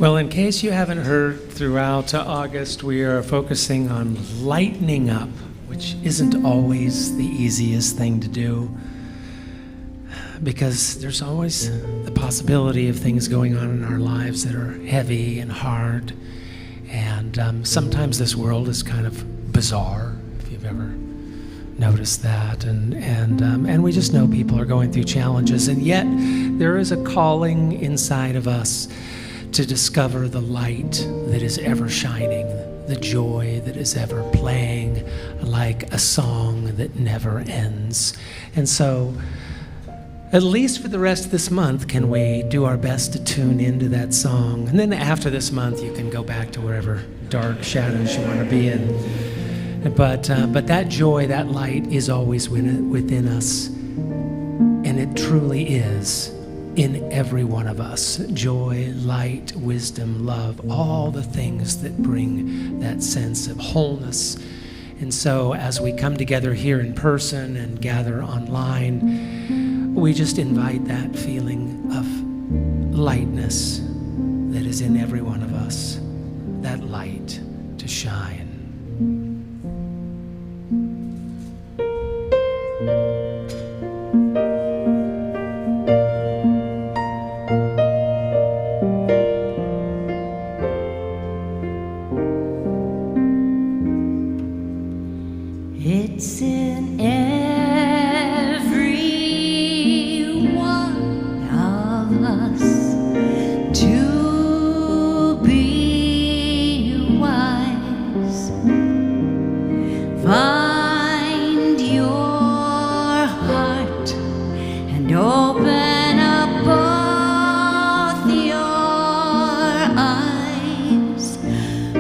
Well, in case you haven't heard, throughout August, we are focusing on lightening up, which isn't always the easiest thing to do, because there's always the possibility of things going on in our lives that are heavy and hard, and sometimes this world is kind of bizarre, if you've ever noticed that, and we just know people are going through challenges, and yet there is a calling inside of us to discover the light that is ever shining, the joy that is ever playing, like a song that never ends. And so, at least for the rest of this month, can we do our best to tune into that song? And then after this month, you can go back to wherever dark shadows you want to be in. But that joy, that light is always within us. And it truly is in every one of us. Joy, light, wisdom, love, all the things that bring that sense of wholeness. And so as we come together here in person and gather online, we just invite that feeling of lightness that is in every one of us, that light to shine. It's in every one of us to be wise. Find your heart and open up both your eyes.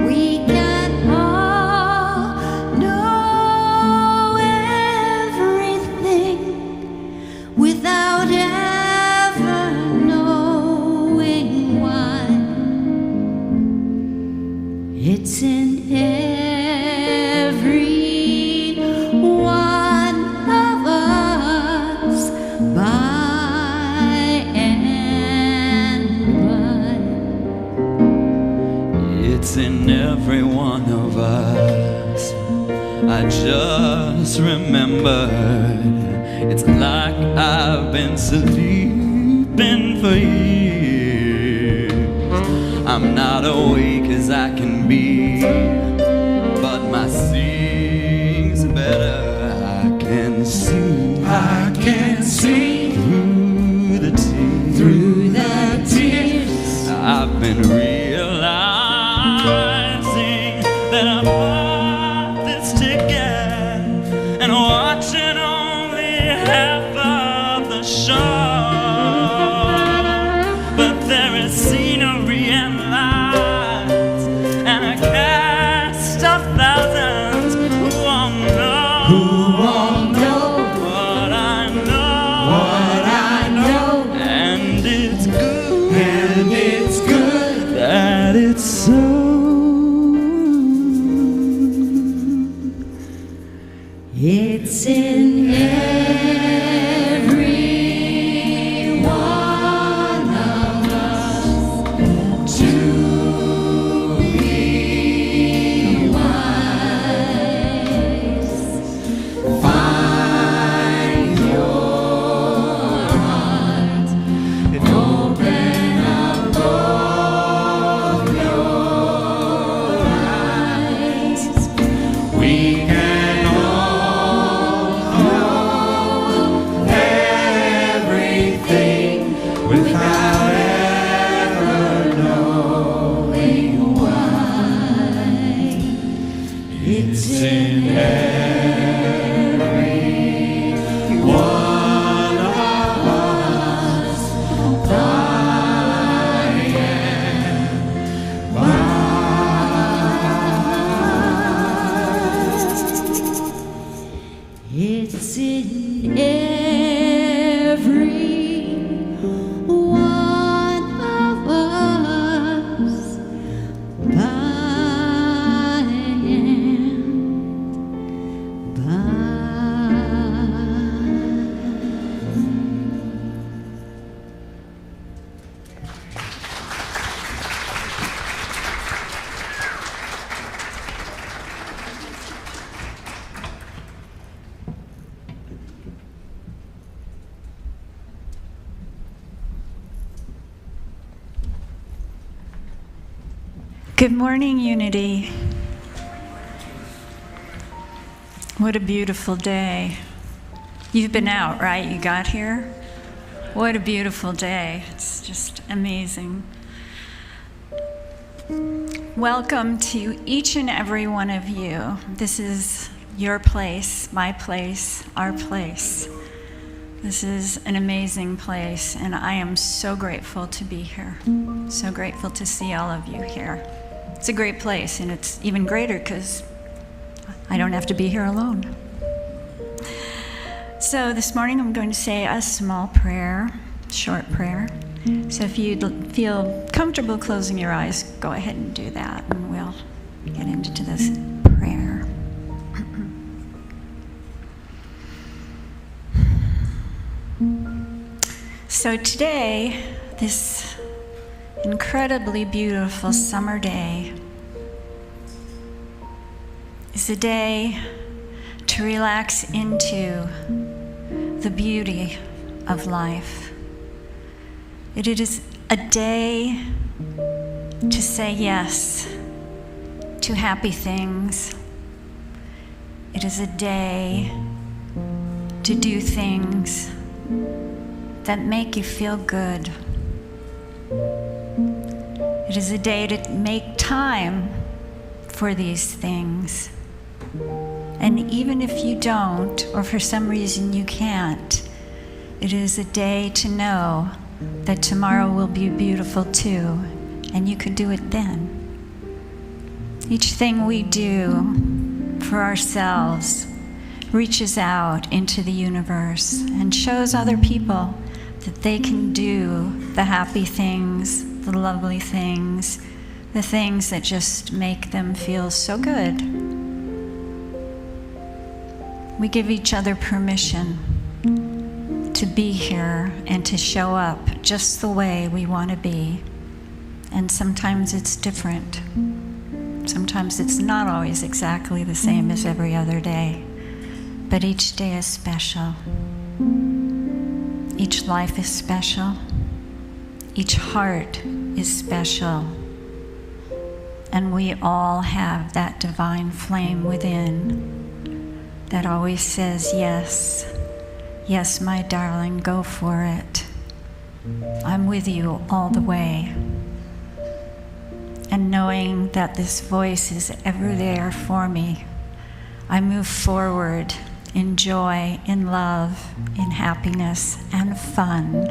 We can all know everything without ever knowing why. It's in every one of us by and by. It's in every one of us. I just remembered. It's like I've been sleeping for years. I'm not awake as I can be, but my seeing's better. I can see through the tears. I've been realizing that I'm not this ticket and watching only half of the show. But there is scenery and lights and a cast of thousands who won't know what I know. And it's good that it's so. It's in every one of us to be wise. Find your heart and open up both your eyes. We can all know everything without ever knowing why. It's in every one of us by and by. It's in every one of us by and Good morning, Unity. What a beautiful day. You've been out, right? You got here? What a beautiful day. It's just amazing. Welcome to each and every one of you. This is your place, my place, our place. This is an amazing place, and I am so grateful to be here. So grateful to see all of you here. It's a great place, and it's even greater because I don't have to be here alone. So this morning I'm going to say a small prayer, short prayer. So if you feel comfortable closing your eyes, go ahead and do that, and we'll get into this prayer. So today, this incredibly beautiful summer day is a day to relax into the beauty of life. It is a day to say yes to happy things. It is a day to do things that make you feel good. It is a day to make time for these things. And even if you don't, or for some reason you can't, it is a day to know that tomorrow will be beautiful too, and you could do it then. Each thing we do for ourselves reaches out into the universe and shows other people that they can do the happy things, the lovely things, the things that just make them feel so good. We give each other permission to be here and to show up just the way we want to be. And sometimes it's different. Sometimes it's not always exactly the same as every other day. But each day is special. Each life is special. Each heart is special. And we all have that divine flame within that always says, yes, yes, my darling, go for it. I'm with you all the way. And knowing that this voice is ever there for me, I move forward in joy, in love, in happiness, and fun.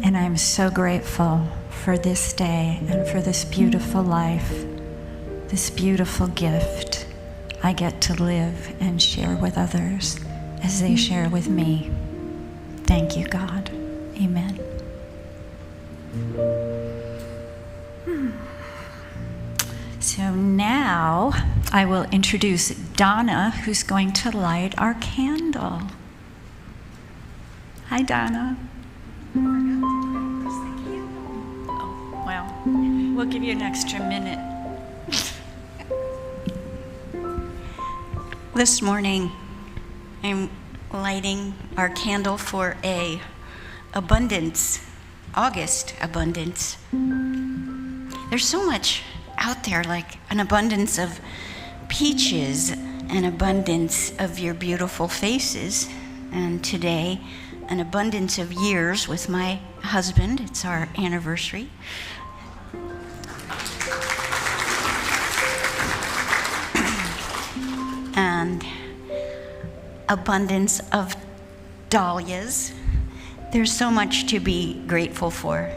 And I'm so grateful for this day and for this beautiful life, this beautiful gift I get to live and share with others as they share with me. Thank you, God. Amen. So now I will introduce Donna, who's going to light our candle. Hi, Donna. Oh, well, we'll give you an extra minute. This morning, I'm lighting our candle for a abundance, August abundance. There's so much out there, like an abundance of peaches, an abundance of your beautiful faces, and today, an abundance of years with my husband. It's our anniversary. And abundance of dahlias. There's so much to be grateful for.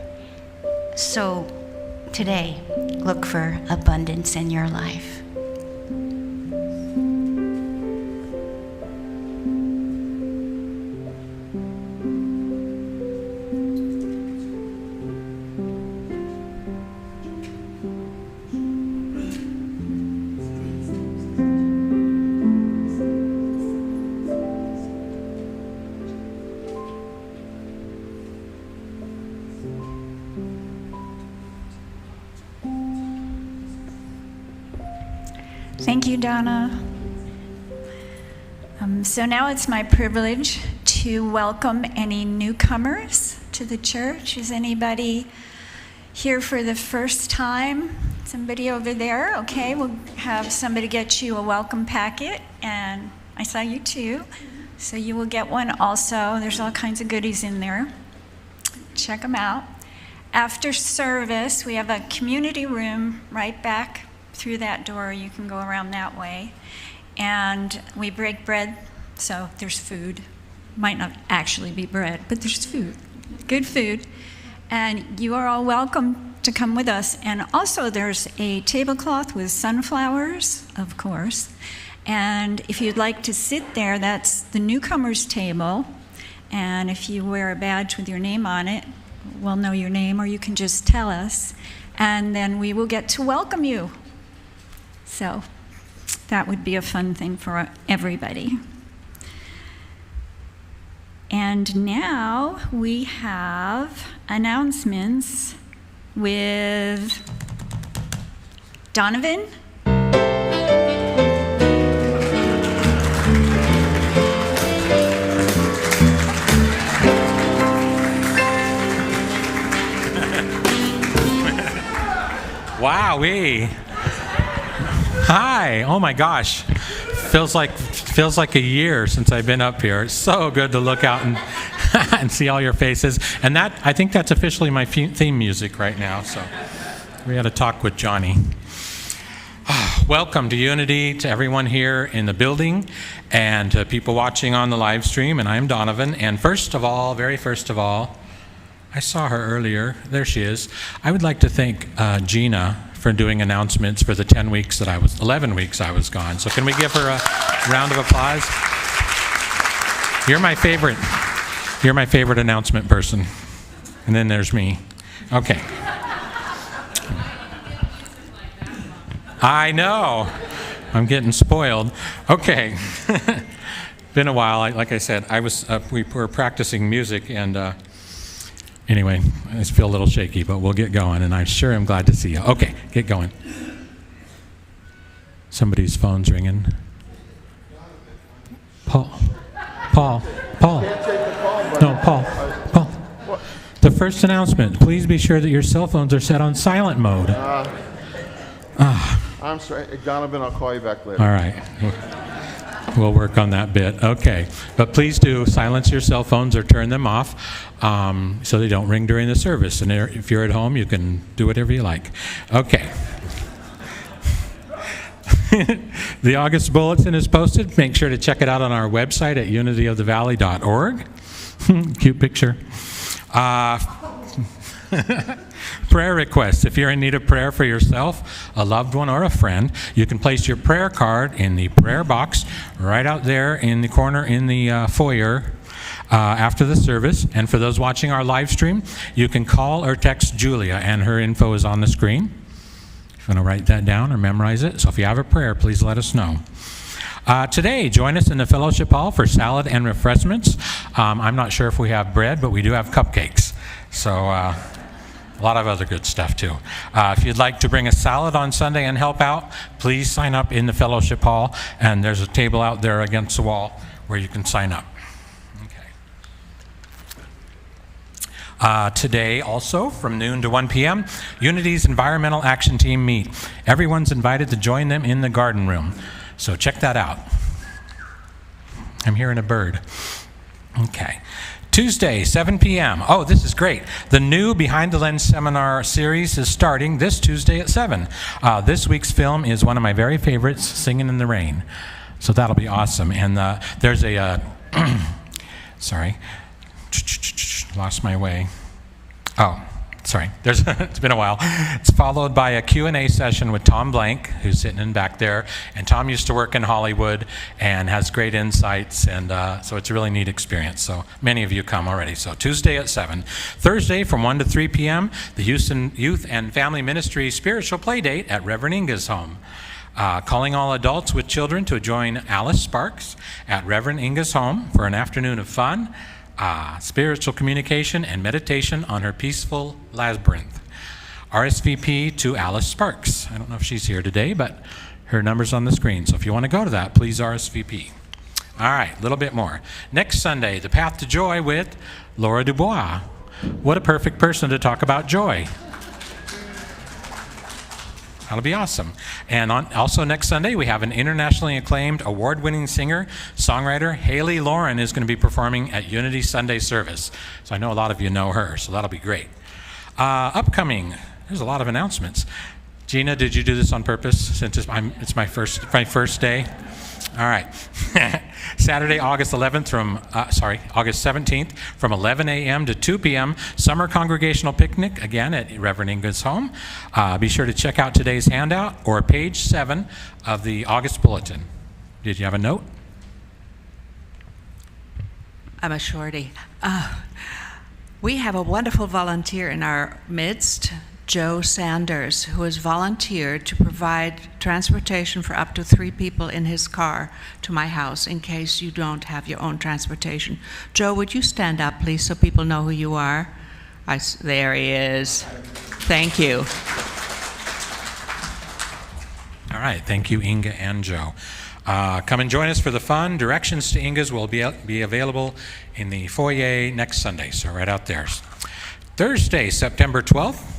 So today, look for abundance in your life. Thank you, Donna. So now it's my privilege to welcome any newcomers to the church. Is anybody here for the first time? Somebody over there, okay, we'll have somebody get you a welcome packet, and I saw you too, so you will get one also. There's all kinds of goodies in there. Check them out. After service, we have a community room right back through that door. You can go around that way. And we break bread, so there's food. Might not actually be bread, but there's food, good food. And you are all welcome to come with us. And also there's a tablecloth with sunflowers, of course. And if you'd like to sit there, that's the newcomers table. And if you wear a badge with your name on it, we'll know your name, or you can just tell us. And then we will get to welcome you. So that would be a fun thing for everybody. And now we have announcements with Donovan. Wowee. Hi. Oh my gosh. Feels like a year since I've been up here. It's so good to look out and and see all your faces. And I think that's officially my theme music right now. So we had a talk with Johnny. Welcome to Unity, to everyone here in the building and to people watching on the live stream. And I'm Donovan. And very first of all, I saw her earlier. There she is. I would like to thank Gina for doing announcements for the 11 weeks I was gone. So can we give her a round of applause? You're my favorite announcement person. And then there's me. Okay. I know. I'm getting spoiled. Okay. Been a while. Like I said, we were practicing music, and anyway, I just feel a little shaky, but we'll get going, and I sure am glad to see you. Okay, get going. Somebody's phone's ringing. Paul. No, Paul. The first announcement. Please be sure that your cell phones are set on silent mode. I'm sorry, Donovan, I'll call you back later. All right. We'll work on that bit. Okay. But please do silence your cell phones or turn them off so they don't ring during the service. And if you're at home, you can do whatever you like. Okay. The August Bulletin is posted. Make sure to check it out on our website at unityofthevalley.org. Cute picture. Prayer requests. If you're in need of prayer for yourself, a loved one, or a friend, you can place your prayer card in the prayer box right out there in the corner in the foyer after the service. And for those watching our live stream, you can call or text Julia, and her info is on the screen. If you want to write that down or memorize it. So if you have a prayer, please let us know. Today, join us in the fellowship hall for salad and refreshments. I'm not sure if we have bread, but we do have cupcakes. So a lot of other good stuff too. If you'd like to bring a salad on Sunday and help out, please sign up in the fellowship hall, and there's a table out there against the wall where you can sign up. Okay. Today also, from noon to 1 p.m., Unity's Environmental Action Team meet. Everyone's invited to join them in the garden room. So check that out. I'm hearing a bird. Okay. Tuesday, 7 p.m. Oh, this is great. The new Behind the Lens seminar series is starting this Tuesday at 7. This week's film is one of my very favorites, Singing in the Rain. So that'll be awesome. And there's a, sorry, lost my way. Oh, sorry. It's been a while. It's followed by a Q&A session with Tom Blank, who's sitting in back there. And Tom used to work in Hollywood and has great insights. And so it's a really neat experience. So many of you come already. So Tuesday at 7. Thursday from 1 to 3 p.m., the Youth and Family Ministry Spiritual Play Date at Reverend Inga's home. Calling all adults with children to join Alice Sparks at Reverend Inga's home for an afternoon of fun, spiritual communication, and meditation on her peaceful labyrinth. RSVP to Alice Sparks. I don't know if she's here today, but her number's on the screen. So if you want to go to that, please RSVP. All right, a little bit more. Next Sunday, The Path to Joy with Laura Dubois. What a perfect person to talk about joy. That'll be awesome. And also next Sunday, we have an internationally acclaimed, award-winning singer, songwriter, Haley Lauren, is going to be performing at Unity Sunday service. So I know a lot of you know her, so that'll be great. Upcoming, there's a lot of announcements. Gina, did you do this on purpose since it's my first day? All right. Saturday, August 17th from 11 a.m. to 2 p.m. Summer Congregational Picnic, again at Reverend Inga's home. Be sure to check out today's handout or page 7 of the August bulletin. Did you have a note? I'm a shorty. We have a wonderful volunteer in our midst, Joe Sanders, who has volunteered to provide transportation for up to 3 people in his car to my house in case you don't have your own transportation. Joe, would you stand up, please, so people know who you are? There he is. Thank you. All right, thank you, Inga and Joe. Come and join us for the fun. Directions to Inga's will be available in the foyer next Sunday, so right out there. Thursday, September 12th,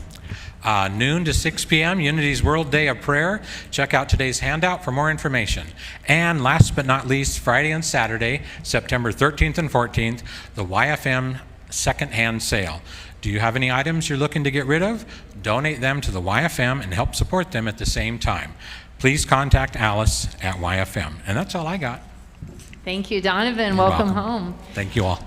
noon to 6 p.m., Unity's World Day of Prayer. Check out today's handout for more information. And last but not least, Friday and Saturday, September 13th and 14th, the YFM secondhand sale. Do you have any items you're looking to get rid of? Donate them to the YFM and help support them at the same time. Please contact Alice at YFM. And that's all I got. Thank you, Donovan. You're Welcome welcome. home. Thank you all.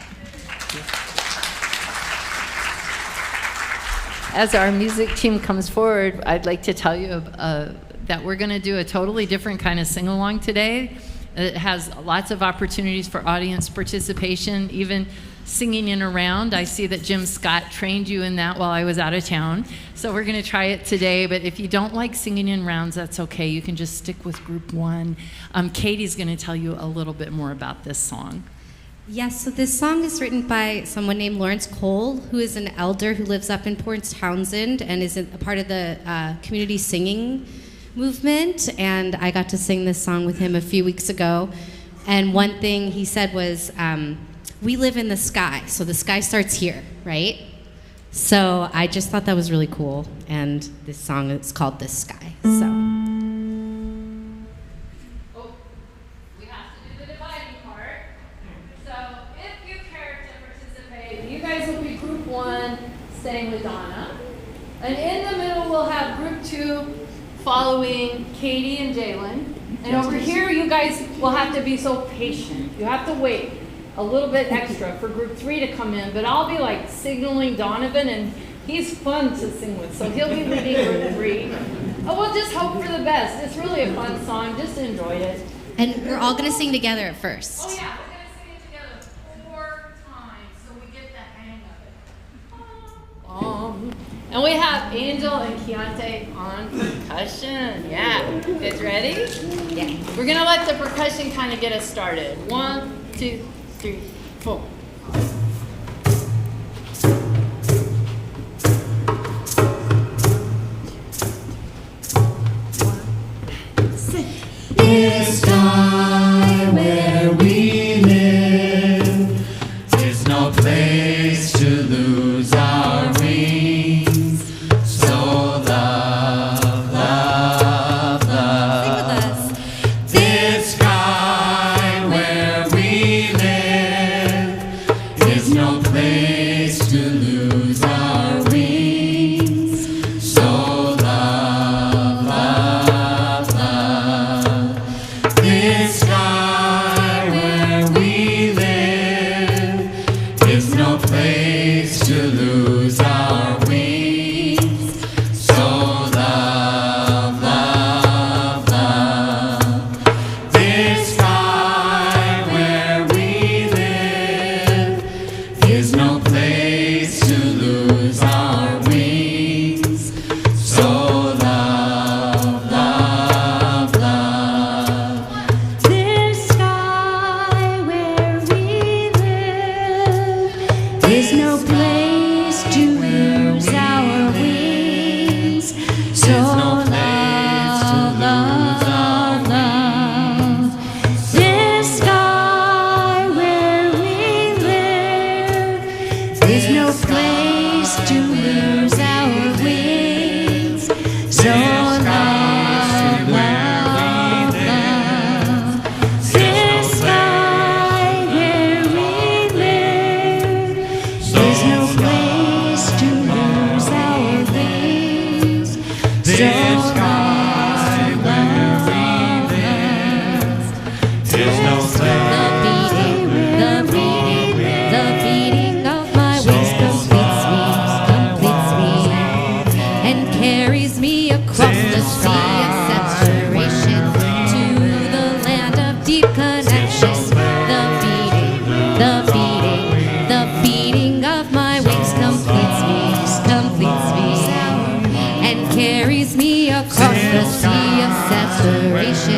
As our music team comes forward, I'd like to tell you that we're going to do a totally different kind of sing-along today. It has lots of opportunities for audience participation, even singing in a round. I see that Jim Scott trained you in that while I was out of town. So we're going to try it today, but if you don't like singing in rounds, that's okay. You can just stick with group 1. Katie's going to tell you a little bit more about this song. Yes, so this song is written by someone named Lawrence Cole, who is an elder who lives up in Port Townsend and is a part of the community singing movement. And I got to sing this song with him a few weeks ago. And one thing he said was, we live in the sky, so the sky starts here, right? So I just thought that was really cool. And this song is called This Sky, so. Staying with Donna. And in the middle, we'll have group 2 following Katie and Jalen. And over here, you guys will have to be so patient. You have to wait a little bit extra for group 3 to come in. But I'll be like signaling Donovan, and he's fun to sing with. So he'll be leading group 3. Oh, we'll just hope for the best. It's really a fun song. Just enjoy it. And we're all going to sing together at first. Oh, yeah. We're going to sing it together 4 times so we get the hang of it. And we have Angel and Keontae on percussion. Yeah. Kids ready? Yeah. We're going to let the percussion kind of get us started. 1, 2, 3, 4. This sky where we live is no place to lose our wings. So love, love, love. This sky where we live is no place to lose our wings. So love, love, love. This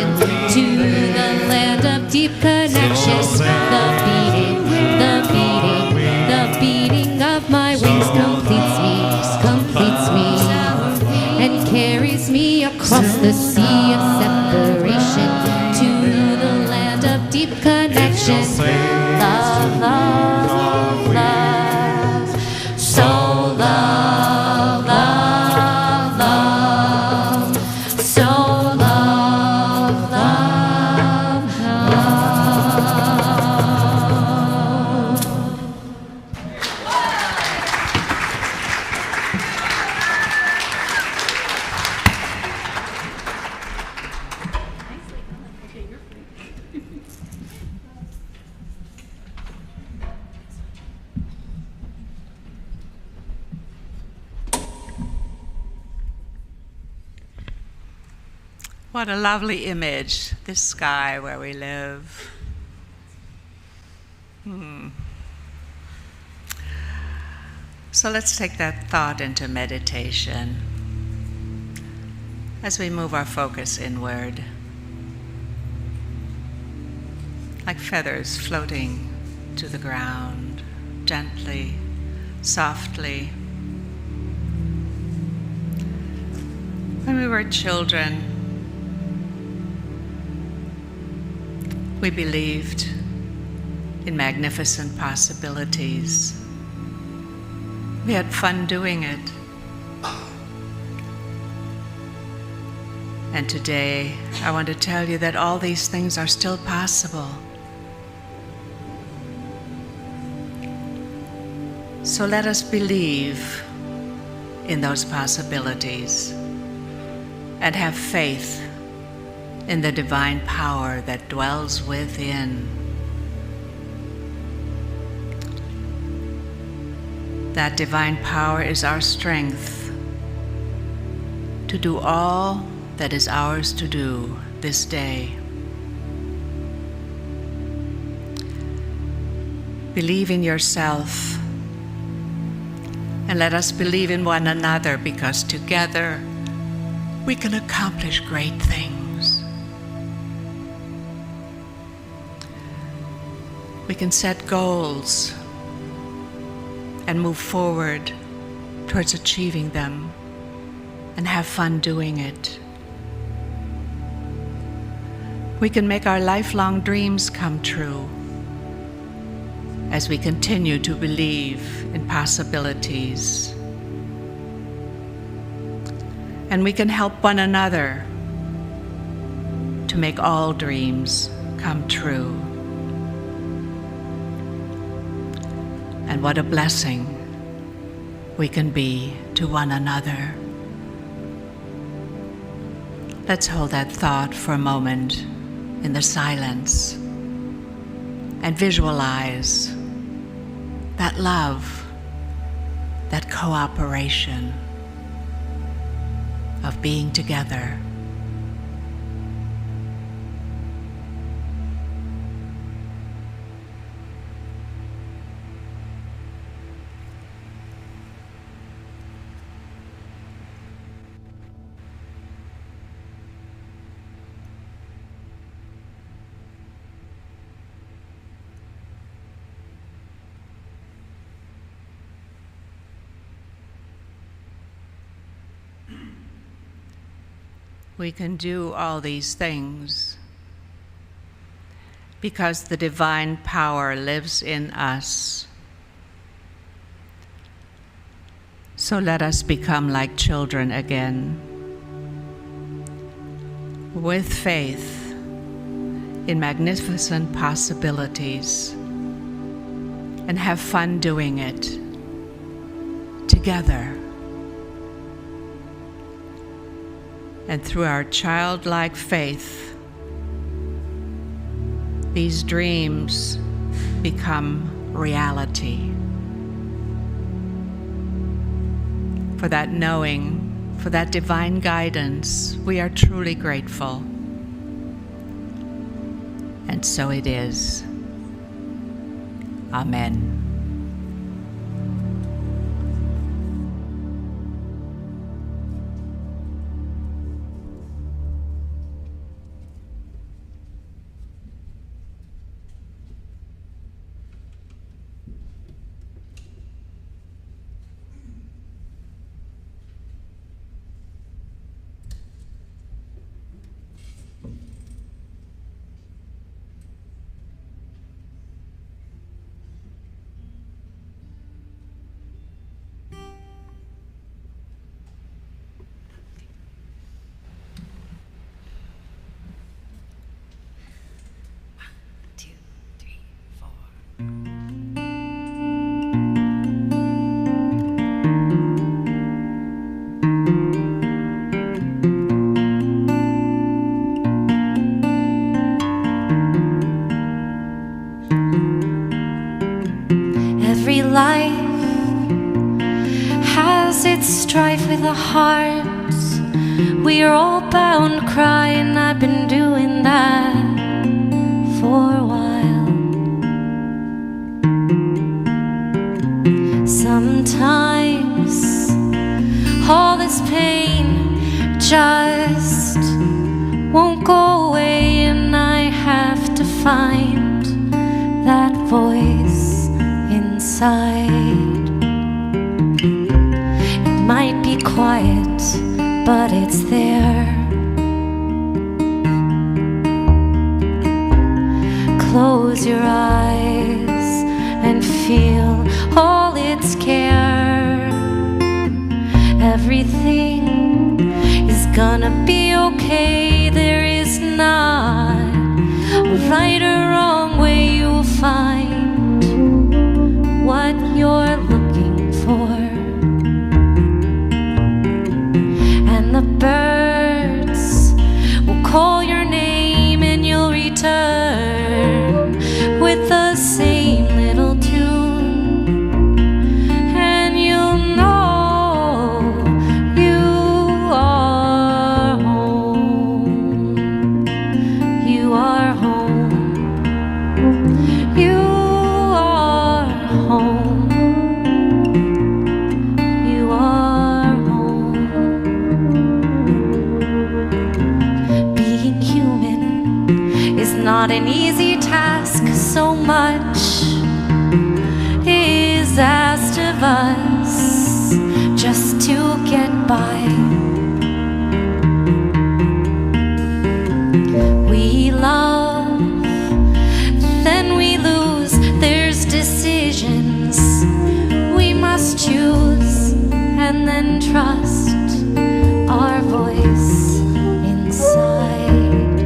connection to the land of deep connection. The beating of my wings completes me, and carries me across the sea of separation to the land of deep connection. Love, love, love, so love, love, love, so love, love, love. What a lovely image, this sky where we live. So let's take that thought into meditation as we move our focus inward, like feathers floating to the ground, gently, softly. When we were children, we believed in magnificent possibilities. We had fun doing it. And today, I want to tell you that all these things are still possible. So let us believe in those possibilities and have faith in the divine power that dwells within. That divine power is our strength to do all that is ours to do this day. Believe in yourself, and let us believe in one another, because together we can accomplish great things. We can set goals and move forward towards achieving them and have fun doing it. We can make our lifelong dreams come true as we continue to believe in possibilities. And we can help one another to make all dreams come true. And what a blessing we can be to one another. Let's hold that thought for a moment in the silence and visualize that love, that cooperation of being together. We can do all these things because the divine power lives in us. So let us become like children again, with faith in magnificent possibilities, and have fun doing it together. And through our childlike faith, these dreams become reality. For that knowing, for that divine guidance, we are truly grateful. And so it is. Amen. the heart. We're all bound crying. I've been doing that for a while. Sometimes all this pain just won't go away, and I have to find that voice inside. It might be quiet, but it's there. Close your eyes and feel all its care. Everything is gonna be okay. There is not a right or wrong way. You'll find what you're looking for. And the birds will call your name, and you'll return with the same little tune. And you'll know you are home. You are home. You are home. You are home. Being human is not an easy task. So much is asked of us just to get by. We love, then we lose. There's decisions we must choose, and then trust our voice inside.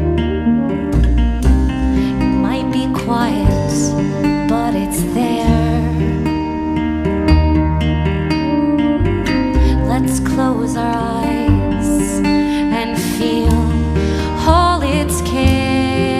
It might be quiet, but it's there. Let's close our eyes and feel all its care.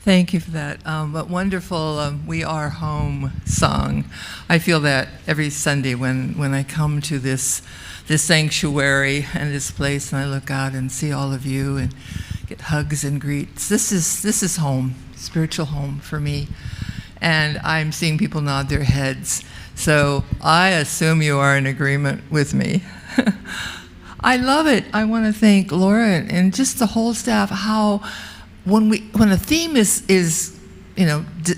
Thank you for that. But wonderful "We Are Home" song. I feel that every Sunday when I come to this sanctuary and this place, and I look out and see all of you and get hugs and greets. This is home, spiritual home for me. And I'm seeing people nod their heads. So I assume you are in agreement with me. I love it. I want to thank Laura and just the whole staff, how when a theme is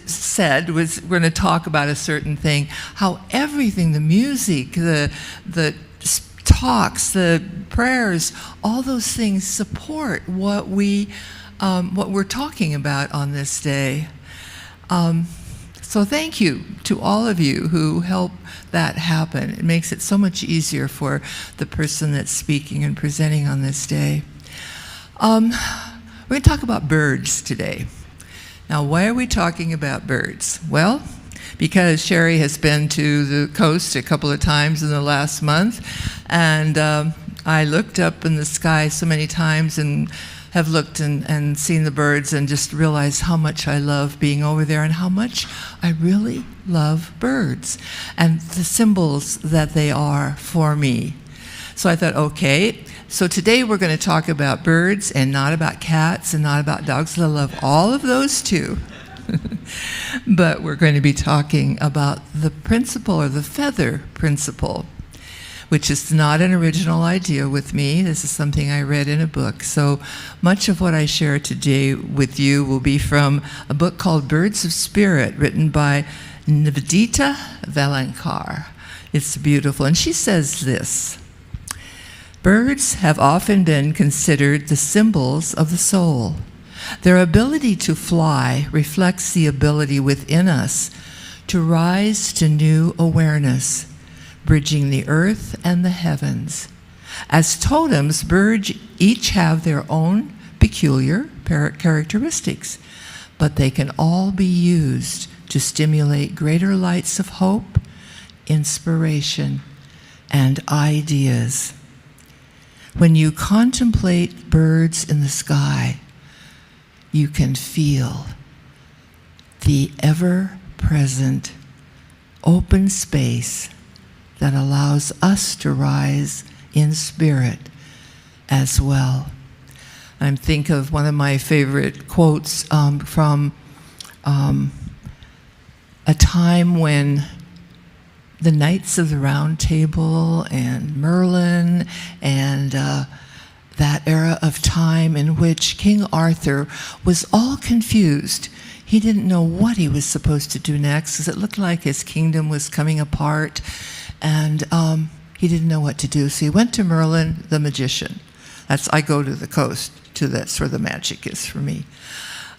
said, we're going to talk about a certain thing, how everything, the music, the talks, the prayers, all those things support what we're talking about on this day. So thank you to all of you who help that happen. It makes it so much easier for the person that's speaking and presenting on this day. We're going to talk about birds today. Now, why are we talking about birds? Well, because Sherry has been to the coast a couple of times in the last month, and I looked up in the sky so many times and have looked and seen the birds and just realized how much I love being over there and how much I really love birds and the symbols that they are for me. So I thought, okay, so today we're going to talk about birds and not about cats and not about dogs. I love all of those too. But we're going to be talking about the principle, or the feather principle, which is not an original idea with me. This is something I read in a book. So much of what I share today with you will be from a book called Birds of Spirit, written by Nivedita Valankar. It's beautiful. And she says this: birds have often been considered the symbols of the soul. Their ability to fly reflects the ability within us to rise to new awareness, bridging the earth and the heavens. As totems, birds each have their own peculiar characteristics, but they can all be used to stimulate greater lights of hope, inspiration, and ideas. When you contemplate birds in the sky, you can feel the ever-present open space that allows us to rise in spirit as well. I think of one of my favorite quotes from a time when the Knights of the Round Table and Merlin and that era of time in which King Arthur was all confused. He didn't know what he was supposed to do next, because it looked like his kingdom was coming apart, and he didn't know what to do. So he went to Merlin, the magician. I go to the coast, that's where the magic is for me.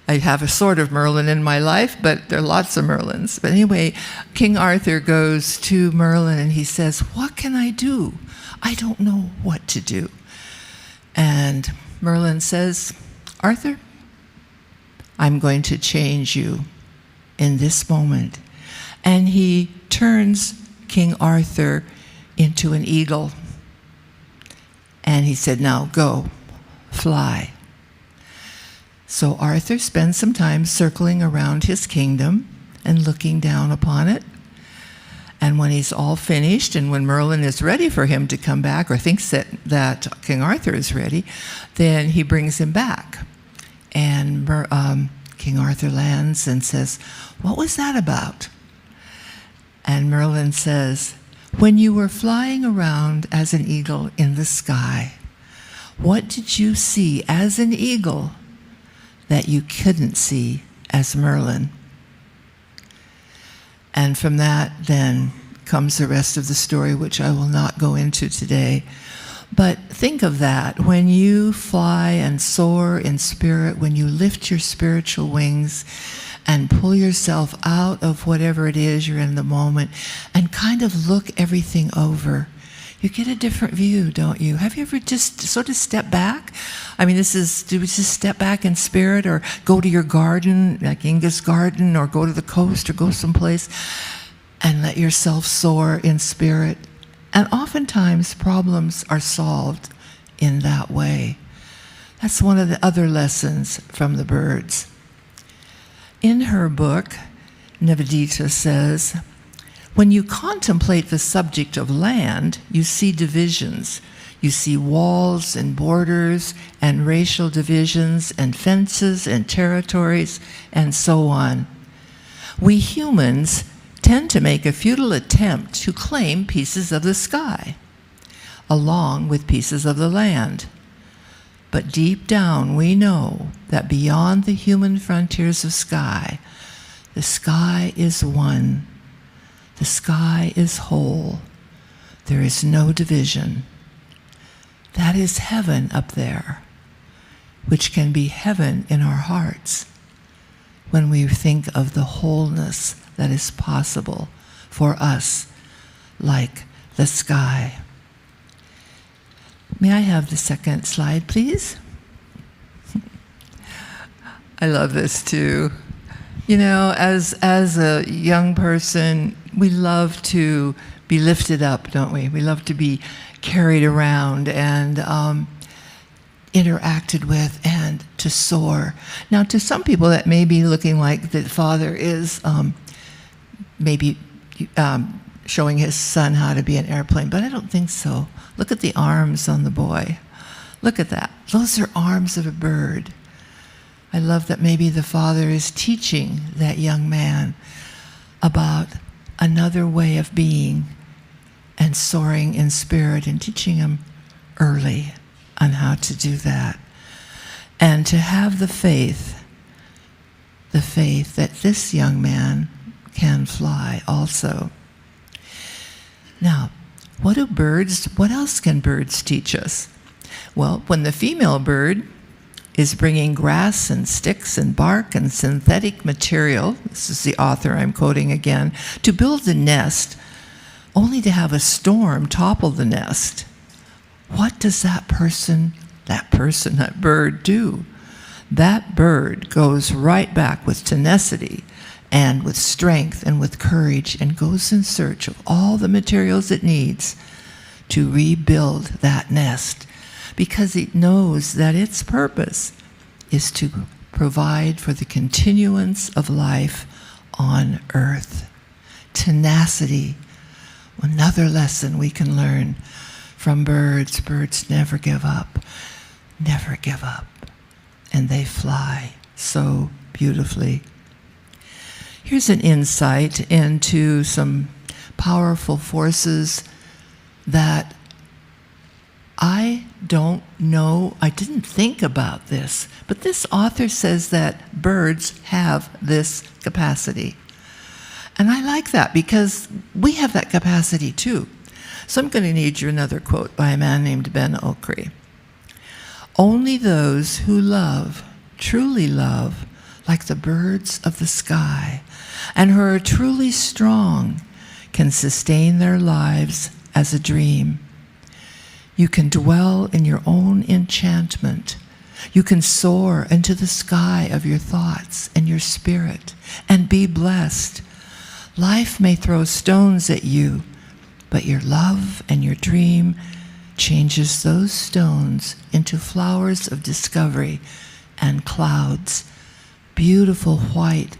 I have a sort of Merlin in my life, but there are lots of Merlins. But anyway, King Arthur goes to Merlin and he says, "What can I do? I don't know what to do." And Merlin says, "Arthur, I'm going to change you in this moment." And he turns King Arthur into an eagle. And he said, "Now go, fly." So Arthur spends some time circling around his kingdom and looking down upon it. And when he's all finished, and when Merlin is ready for him to come back, or thinks that King Arthur is ready, then he brings him back. And King Arthur lands and says, "What was that about?" And Merlin says, "When you were flying around as an eagle in the sky, what did you see as an eagle that you couldn't see as Merlin?" And from that then comes the rest of the story, which I will not go into today. But think of that. When you fly and soar in spirit, when you lift your spiritual wings and pull yourself out of whatever it is you're in the moment and kind of look everything over, you get a different view, don't you? Have you ever just sort of stepped back? I mean, do we just step back in spirit, or go to your garden, like Inga's garden, or go to the coast, or go someplace and let yourself soar in spirit? And oftentimes problems are solved in that way. That's one of the other lessons from the birds. In her book, Nivedita says, when you contemplate the subject of land, you see divisions. You see walls and borders and racial divisions and fences and territories and so on. We humans tend to make a futile attempt to claim pieces of the sky, along with pieces of the land. But deep down we know that beyond the human frontiers of sky, the sky is one. The sky is whole. There is no division. That is heaven up there, which can be heaven in our hearts when we think of the wholeness that is possible for us, like the sky. May I have the second slide, please? I love this too. You know, as a young person, we love to be lifted up, don't we? We love to be carried around and interacted with and to soar. Now, to some people, that may be looking like the father is maybe showing his son how to be an airplane, but I don't think so. Look at the arms on the boy. Look at that. Those are arms of a bird. I love that maybe the father is teaching that young man about another way of being and soaring in spirit, and teaching him early on how to do that. And to have the faith that this young man can fly also. Now, what else can birds teach us? Well, when the female bird is bringing grass and sticks and bark and synthetic material, this is the author I'm quoting again, to build the nest, only to have a storm topple the nest. What does that bird do? That bird goes right back with tenacity and with strength and with courage and goes in search of all the materials it needs to rebuild that nest, because it knows that its purpose is to provide for the continuance of life on earth. Tenacity. Another lesson we can learn from birds. Birds never give up, and they fly so beautifully. Here's an insight into some powerful forces that I don't know, I didn't think about this, but this author says that birds have this capacity. And I like that because we have that capacity too. So I'm going to need you another quote by a man named Ben Okri. Only those who love, truly love, like the birds of the sky, and who are truly strong, can sustain their lives as a dream. You can dwell in your own enchantment. You can soar into the sky of your thoughts and your spirit and be blessed. Life may throw stones at you, but your love and your dream changes those stones into flowers of discovery and clouds, beautiful white,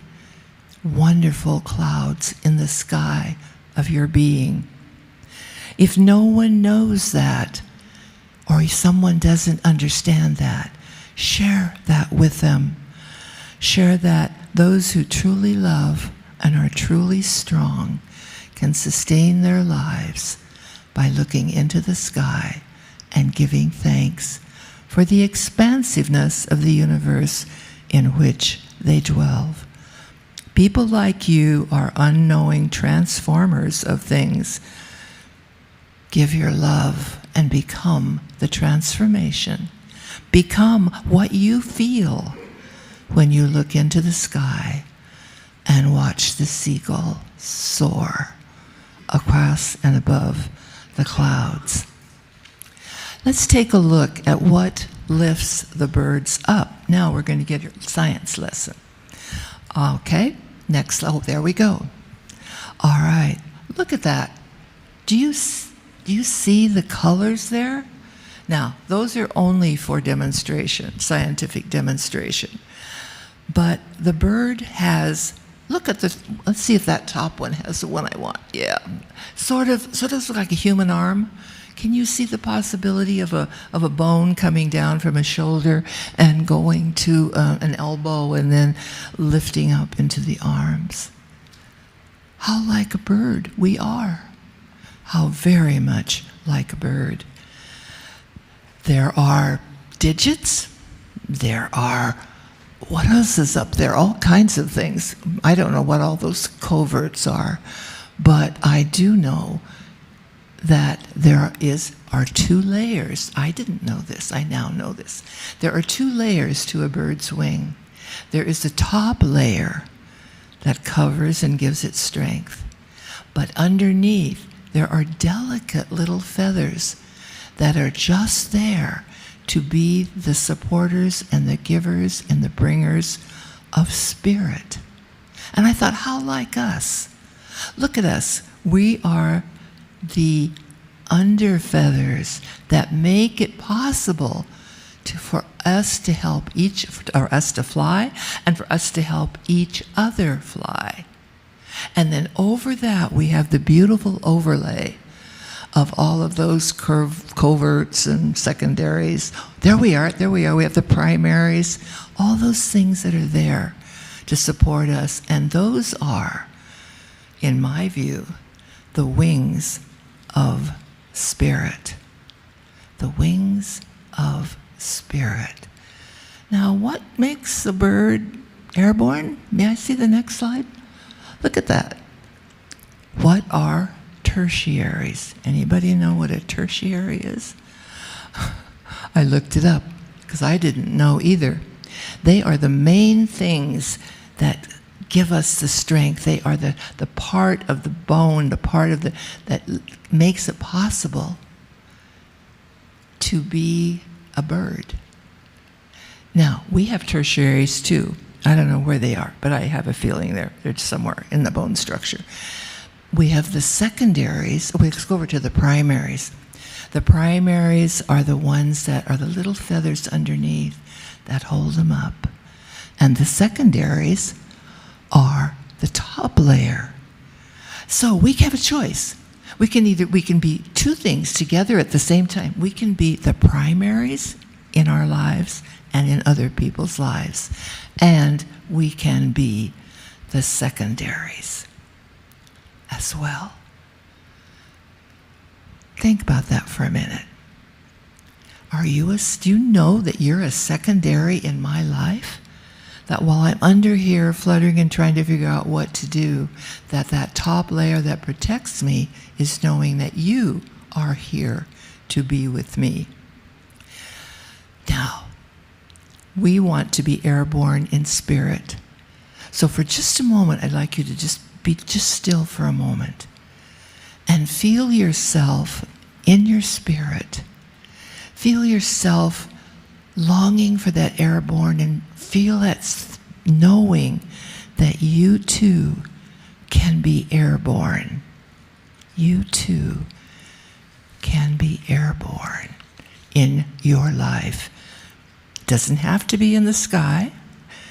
wonderful clouds in the sky of your being. If no one knows that, or if someone doesn't understand that, share that with them. Share that those who truly love and are truly strong can sustain their lives by looking into the sky and giving thanks for the expansiveness of the universe in which they dwell. People like you are unknowing transformers of things. Give your love and become the transformation. Become what you feel when you look into the sky and watch the seagull soar across and above the clouds. Let's take a look at what lifts the birds up. Now we're going to get a science lesson. Okay, next, oh, there we go. All right, look at that. Do you see the colors there? Now, those are only for demonstration, scientific demonstration. But the bird has, look at this, let's see if that top one has the one I want. Yeah, sort of looks like a human arm. Can you see the possibility of a bone coming down from a shoulder and going to an elbow and then lifting up into the arms? How like a bird we are. How very much like a bird. There are digits. There are, what else is up there? All kinds of things. I don't know what all those coverts are, but I do know that there are 2 layers. I didn't know this. I now know this. There are 2 layers to a bird's wing. There is the top layer that covers and gives it strength. But underneath, there are delicate little feathers that are just there to be the supporters and the givers and the bringers of spirit. And I thought, how like us? Look at us. We are the underfeathers that make it possible for us to help or us to fly, and for us to help each other fly. And then over that, we have the beautiful overlay of all of those coverts and secondaries. There we are. We have the primaries, all those things that are there to support us. And those are, in my view, the wings of spirit. The wings of spirit. Now, what makes a bird airborne? May I see the next slide? Look at that. What are tertiaries? Anybody know what a tertiary is? I looked it up because I didn't know either. They are the main things that give us the strength. They are the part of the bone, the part of that makes it possible to be a bird. Now, we have tertiaries too. I don't know where they are, but I have a feeling they're somewhere in the bone structure. We have the secondaries. Let's go over to the primaries. The primaries are the ones that are the little feathers underneath that hold them up. And the secondaries are the top layer. So we have a choice. We can be 2 things together at the same time. We can be the primaries in our lives and in other people's lives. And we can be the secondaries as well. Think about that for a minute. Do you know that you're a secondary in my life? That while I'm under here fluttering and trying to figure out what to do, that top layer that protects me is knowing that you are here to be with me. Now, we want to be airborne in spirit. So for just a moment, I'd like you to just be still for a moment and feel yourself in your spirit. Feel yourself longing for that airborne, and feel that knowing that you too can be airborne. You too can be airborne in your life. Doesn't have to be in the sky.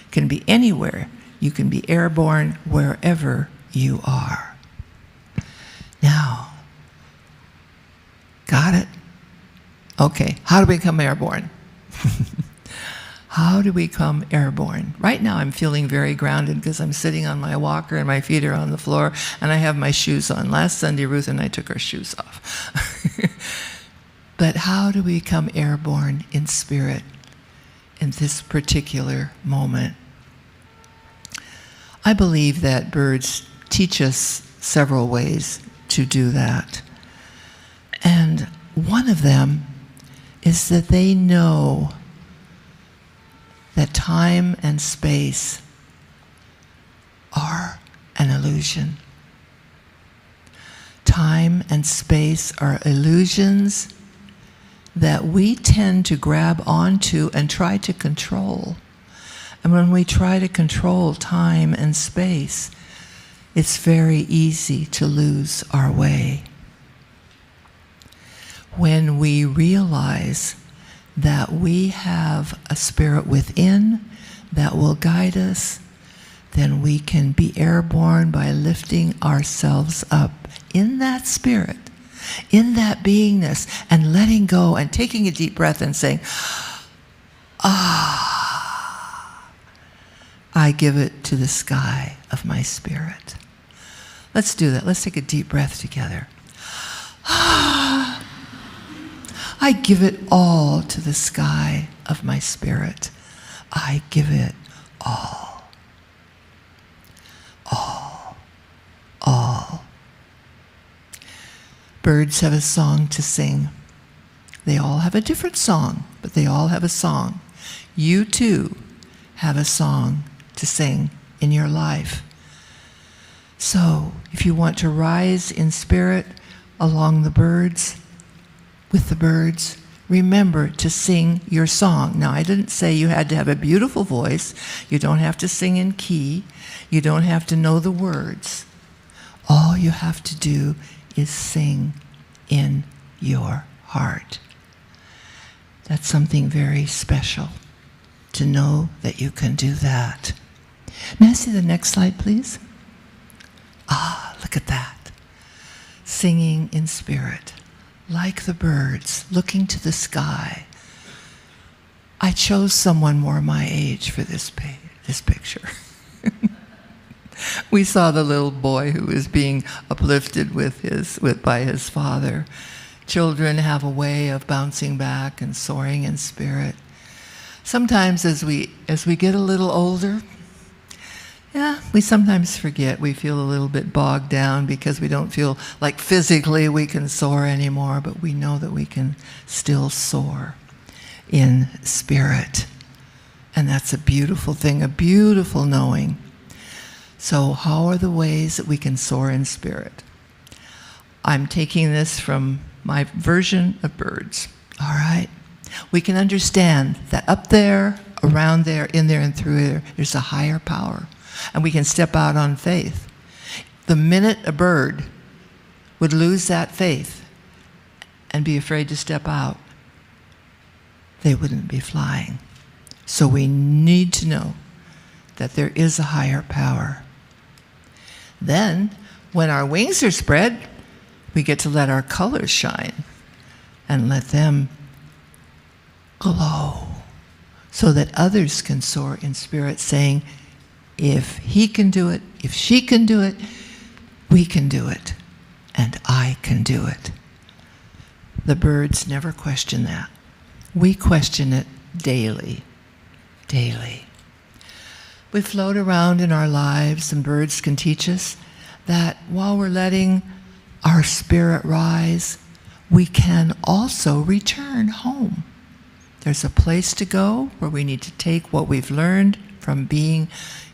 It can be anywhere. You can be airborne wherever you are. Now, got it? Okay, how do we become airborne? How do we become airborne? Right now I'm feeling very grounded because I'm sitting on my walker and my feet are on the floor and I have my shoes on. Last Sunday, Ruth and I took our shoes off. But how do we become airborne in spirit in this particular moment? I believe that birds teach us several ways to do that. And one of them is that they know that time and space are an illusion. Time and space are illusions that we tend to grab onto and try to control. And when we try to control time and space, it's very easy to lose our way. When we realize that we have a spirit within that will guide us, then we can be airborne by lifting ourselves up in that spirit, in that beingness, and letting go and taking a deep breath and saying, I give it to the sky of my spirit. Let's do that. Let's take a deep breath together. I give it all to the sky of my spirit. I give it all. All. Birds have a song to sing. They all have a different song, but they all have a song. You too have a song to sing in your life. So, if you want to rise in spirit along the birds, with the birds, remember to sing your song. Now, I didn't say you had to have a beautiful voice. You don't have to sing in key. You don't have to know the words. All you have to do is sing in your heart. That's something very special, to know that you can do that. May I see the next slide, please? Look at that. Singing in spirit, like the birds, looking to the sky. I chose someone more my age for this picture. We saw the little boy who was being uplifted by his father. Children have a way of bouncing back and soaring in spirit. Sometimes as we get a little older, we sometimes forget. We feel a little bit bogged down because we don't feel like physically we can soar anymore, but we know that we can still soar in spirit. And that's a beautiful thing, a beautiful knowing. So how are the ways that we can soar in spirit? I'm taking this from my version of birds, all right? We can understand that up there, around there, in there, and through there, there's a higher power. And we can step out on faith. The minute a bird would lose that faith and be afraid to step out, they wouldn't be flying. So we need to know that there is a higher power. Then, when our wings are spread, we get to let our colors shine and let them glow so that others can soar in spirit, saying, if he can do it, if she can do it, we can do it, and I can do it. The birds never question that. We question it daily, daily. We float around in our lives, and birds can teach us that while we're letting our spirit rise, we can also return home. There's a place to go where we need to take what we've learned from being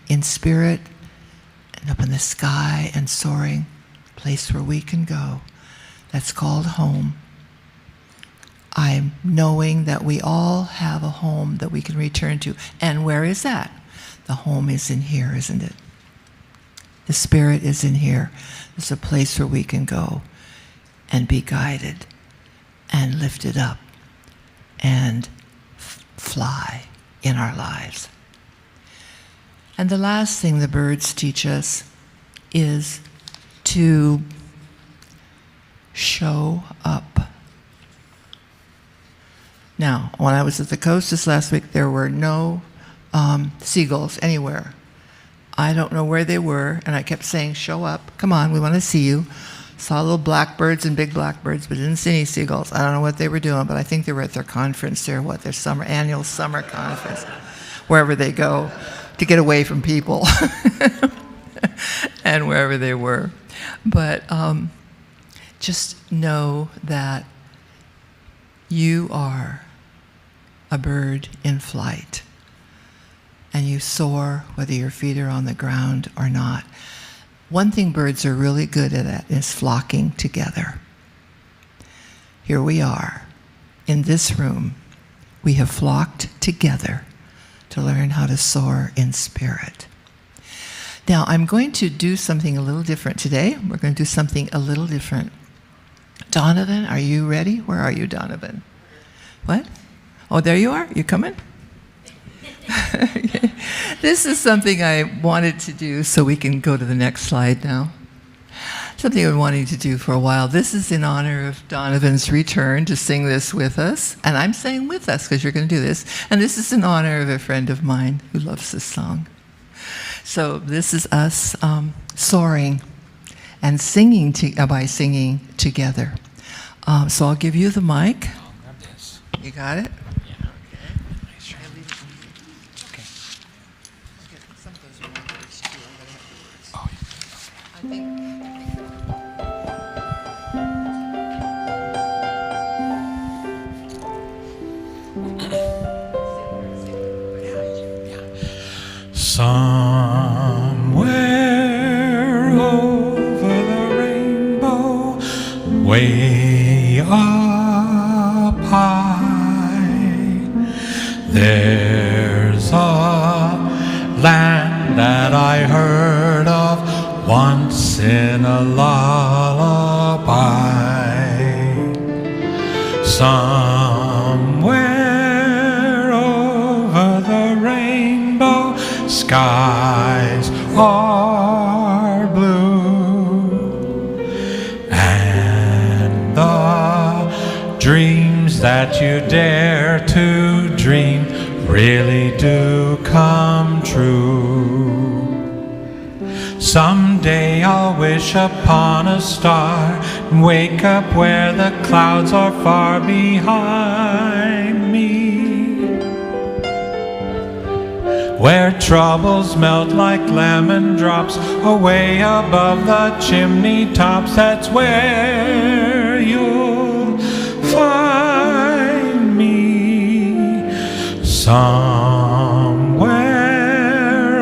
in spirit and up in the sky and soaring, a place where we can go. That's called home. I'm knowing that we all have a home that we can return to. And where is that? The home is in here, isn't it? The spirit is in here. There's a place where we can go and be guided and lifted up and fly in our lives. And the last thing the birds teach us is to show up. Now, when I was at the coast this last week, there were no seagulls anywhere. I don't know where they were, and I kept saying, show up, come on, we want to see you. Saw little blackbirds and big blackbirds, but didn't see any seagulls. I don't know what they were doing, but I think they were at their conference, their annual summer conference, wherever they go to get away from people and wherever they were. But just know that you are a bird in flight, and you soar whether your feet are on the ground or not. One thing birds are really good at is flocking together. Here we are in this room. We have flocked together to learn how to soar in spirit. Now, I'm going to do something a little different today. We're going to do something a little different. Donovan, are you ready? Where are you, Donovan? What? Oh, there you are. You coming? Okay. This is something I wanted to do, so we can go to the next slide now. Something I've been wanting to do for a while. This is in honor of Donovan's return to sing this with us. And I'm saying with us because you're going to do this. And this is in honor of a friend of mine who loves this song. So this is us soaring and singing by singing together. So I'll give you the mic. I'll grab this. You got it? Yeah. Make sure. Okay. Some of those are my words too. I'm going to have the words. Oh, I think. Somewhere over the rainbow, way up high, there's a land that I heard of once in a lullaby. Somewhere over the rainbow, skies are blue, and the dreams that you dare to dream really do come true. Someday I'll wish upon a star and wake up where the clouds are far behind me, where troubles melt like lemon drops away above the chimney tops. That's where you'll find me. Somewhere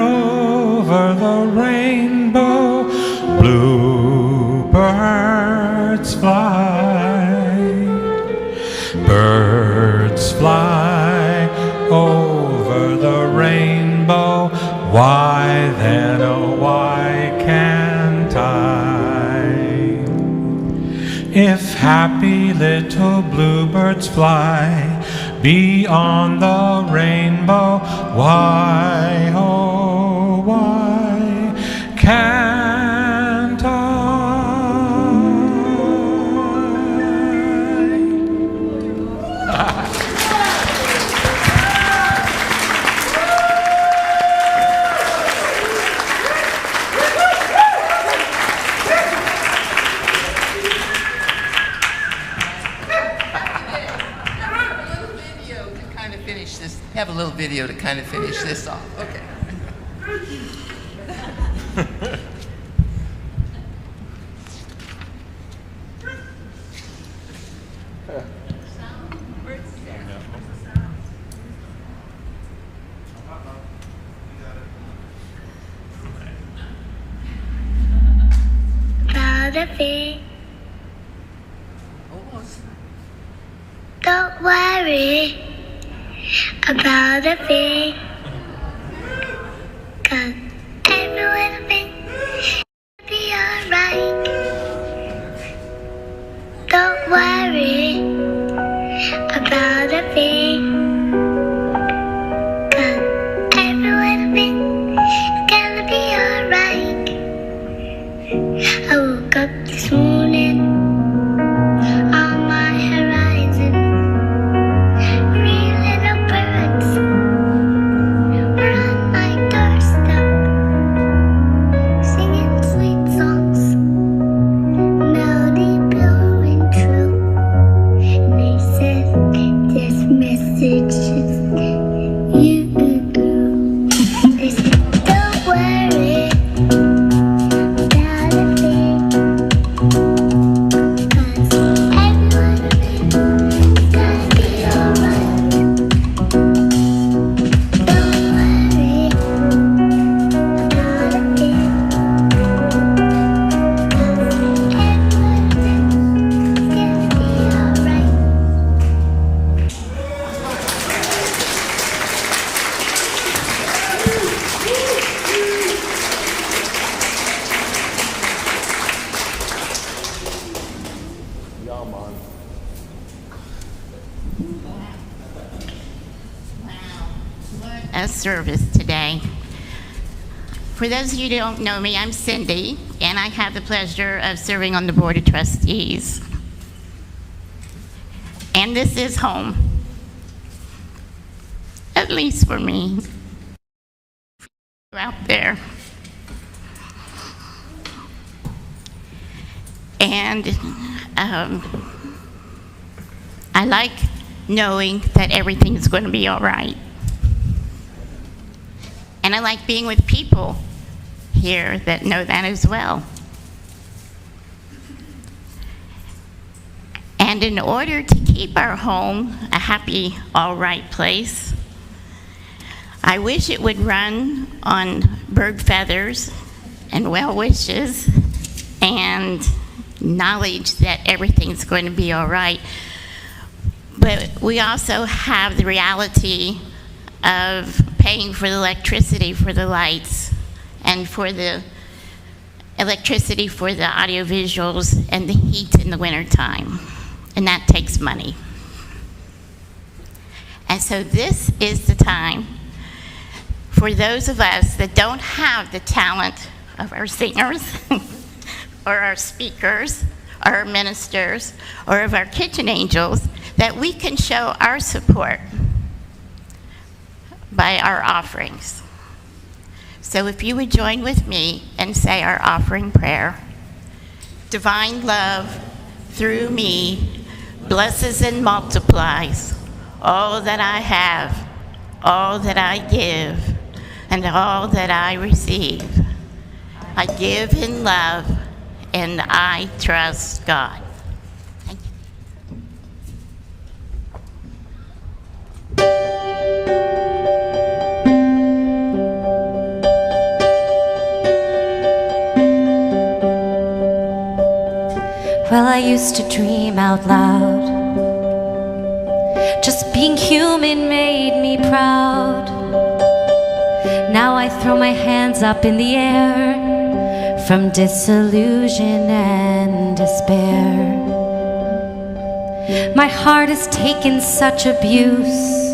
over the rainbow, bluebirds fly. Birds fly over the rainbow. Why then, oh why can't I? If happy little bluebirds fly beyond the rainbow, why, oh why can't I? Have a little video to kind of finish this off. Okay. Don't worry about a thing, 'cause every little thing will be alright. Don't worry about a thing, 'cause every little thing is gonna be alright. I woke up this morning on my horizon. Don't worry about a thing. service today. For those of you who don't know me, I'm Cindy, and I have the pleasure of serving on the Board of Trustees. And this is home, at least for me. Out there. And I like knowing that everything is going to be all right. And I like being with people here that know that as well. And in order to keep our home a happy, all right place, I wish it would run on bird feathers and well wishes and knowledge that everything's going to be all right. But we also have the reality of paying for the electricity for the lights and for the electricity for the audio visuals and the heat in the wintertime. And that takes money. And so this is the time for those of us that don't have the talent of our singers or our speakers or our ministers or of our kitchen angels, that we can show our support by our offerings. So if you would join with me and say our offering prayer. Divine love through me blesses and multiplies all that I have, all that I give, and all that I receive. I give in love, and I trust God. Thank you. Well, I used to dream out loud. Just being human made me proud. Now I throw my hands up in the air from disillusion and despair. My heart has taken such abuse.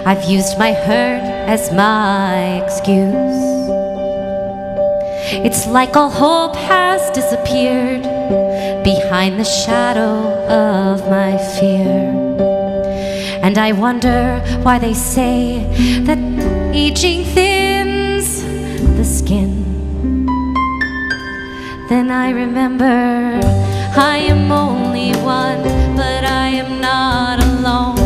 I've used my hurt as my excuse. It's like all hope has disappeared behind the shadow of my fear. And I wonder why they say that aging thins the skin. Then I remember I am only one, but I am not alone.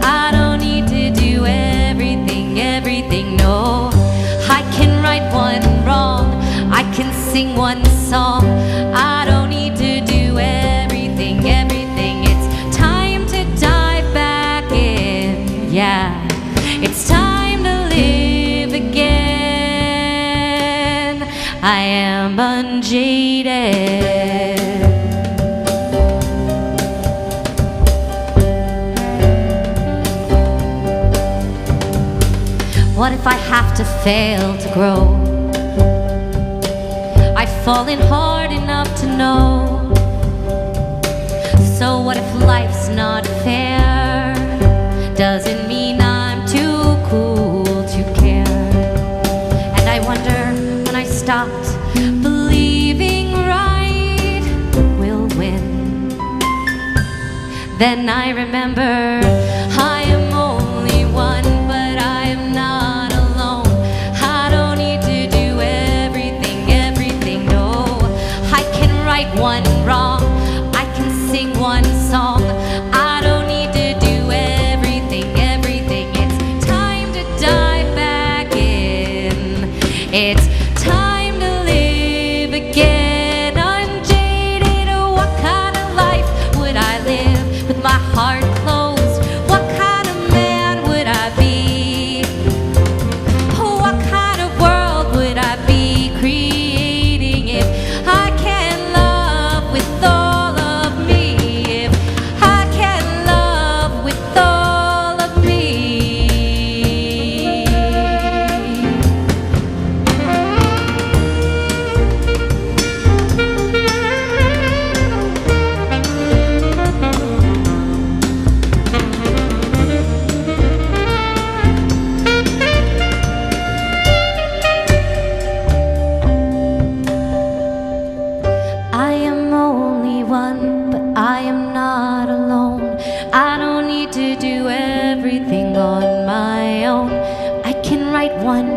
I don't need to do everything, no. I can right one wrong, I can sing one song. I don't need to do everything. It's time to dive back in, yeah. It's time to live again. I am unjaded. What if I have to fail to grow? I've fallen hard enough to know. So what if life's not fair? Doesn't mean I'm too cool to care. And I wonder when I stopped believing right will win. Then I remember I am only one, but I am not alone. I don't need to do everything, no. I can right one wrong, I can sing one song. I don't need to do everything. It's time to dive back in. It's time to live again. Unjaded, what kind of life would I live with my heart closed? What kind of man would I be? What kind of world would I be creating if I can't love with all of me? If I can't love with all of me.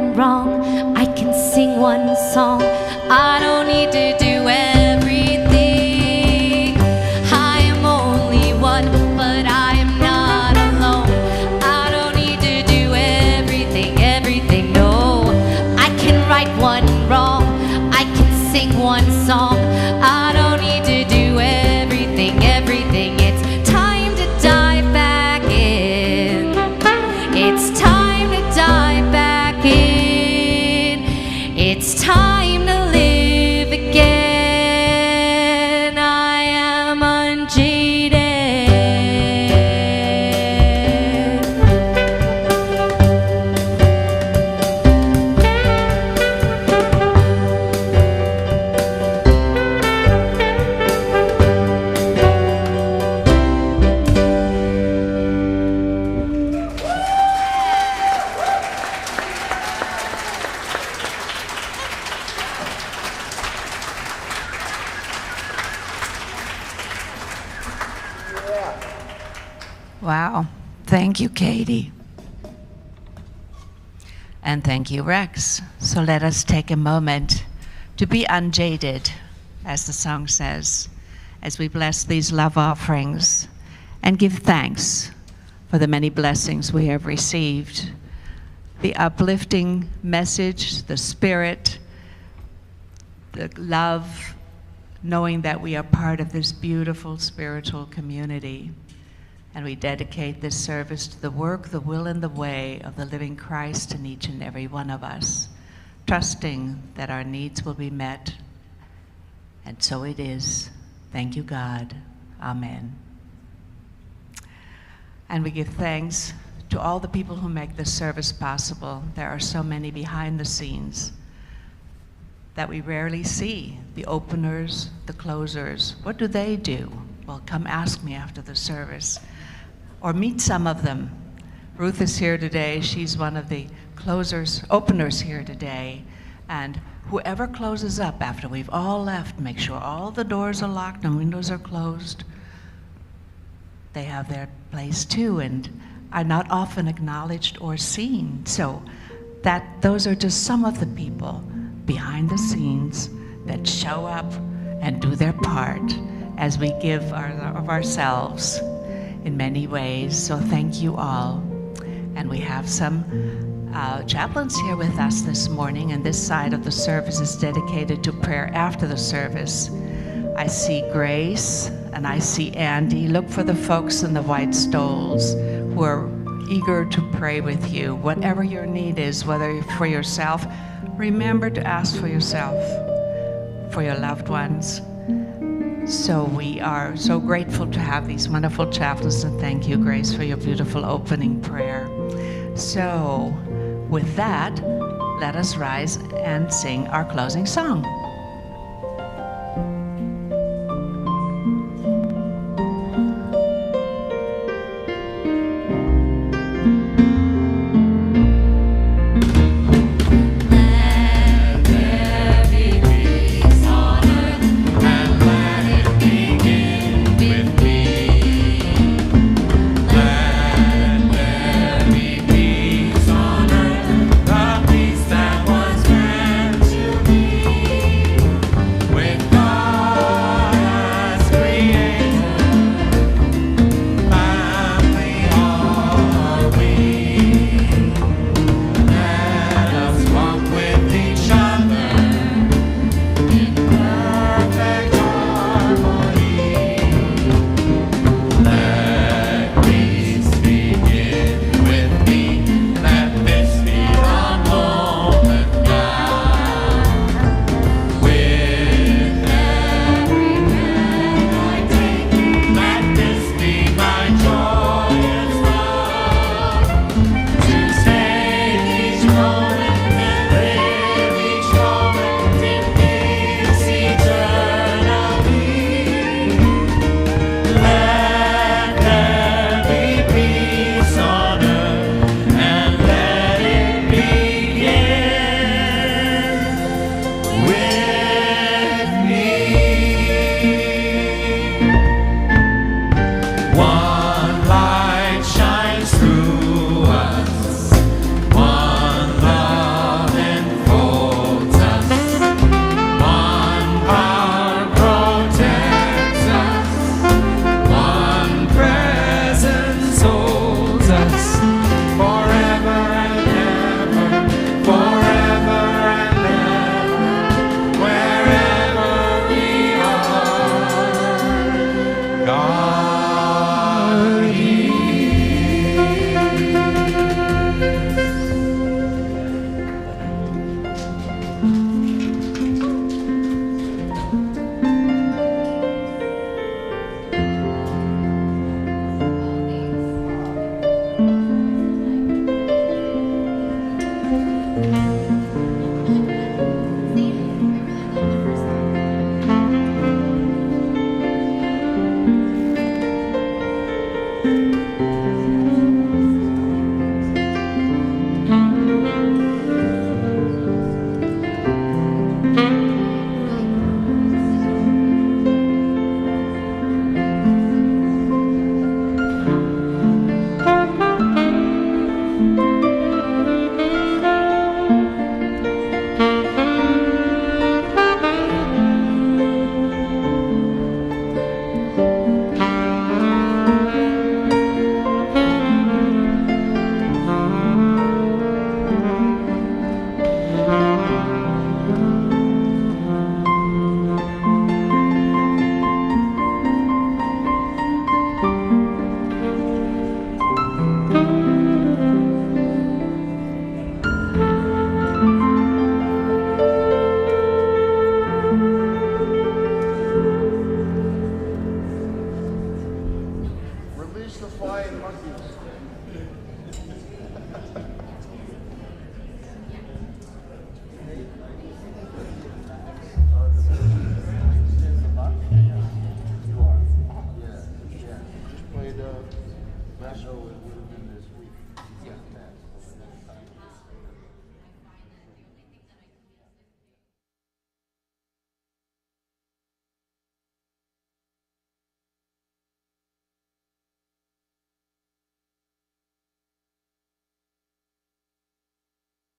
one wrong. I can sing one song. I don't need to do everything. I am only one, but I am not alone. I don't need to do everything, no. I can right one wrong. I can sing one song. I don't need to do everything. It's time to dive back in. It's time to dive back in. It's time to live again. I am unjaded. Wow. Thank you, Katie. And thank you, Rex. So let us take a moment to be unjaded, as the song says, as we bless these love offerings and give thanks for the many blessings we have received. The uplifting message, the spirit, the love, knowing that we are part of this beautiful spiritual community. And we dedicate this service to the work, the will, and the way of the living Christ in each and every one of us, trusting that our needs will be met. And so it is. Thank you, God. Amen. And we give thanks to all the people who make this service possible. There are so many behind the scenes that we rarely see. The openers, the closers. What do they do? Well, come ask me after the service. Or meet some of them. Ruth is here today. She's one of the openers here today. And whoever closes up after we've all left, make sure all the doors are locked and windows are closed. They have their place too and are not often acknowledged or seen. So those are just some of the people behind the scenes that show up and do their part as we give of ourselves in many ways. So thank you all. And we have some chaplains here with us this morning, and this side of the service is dedicated to prayer after the service. I see Grace and I see Andy. Look for the folks in the white stoles who are eager to pray with you. Whatever your need is, whether for yourself, remember to ask for yourself, for your loved ones. So we are so grateful to have these wonderful chaplains, and thank you, Grace, for your beautiful opening prayer. So with that, let us rise and sing our closing song.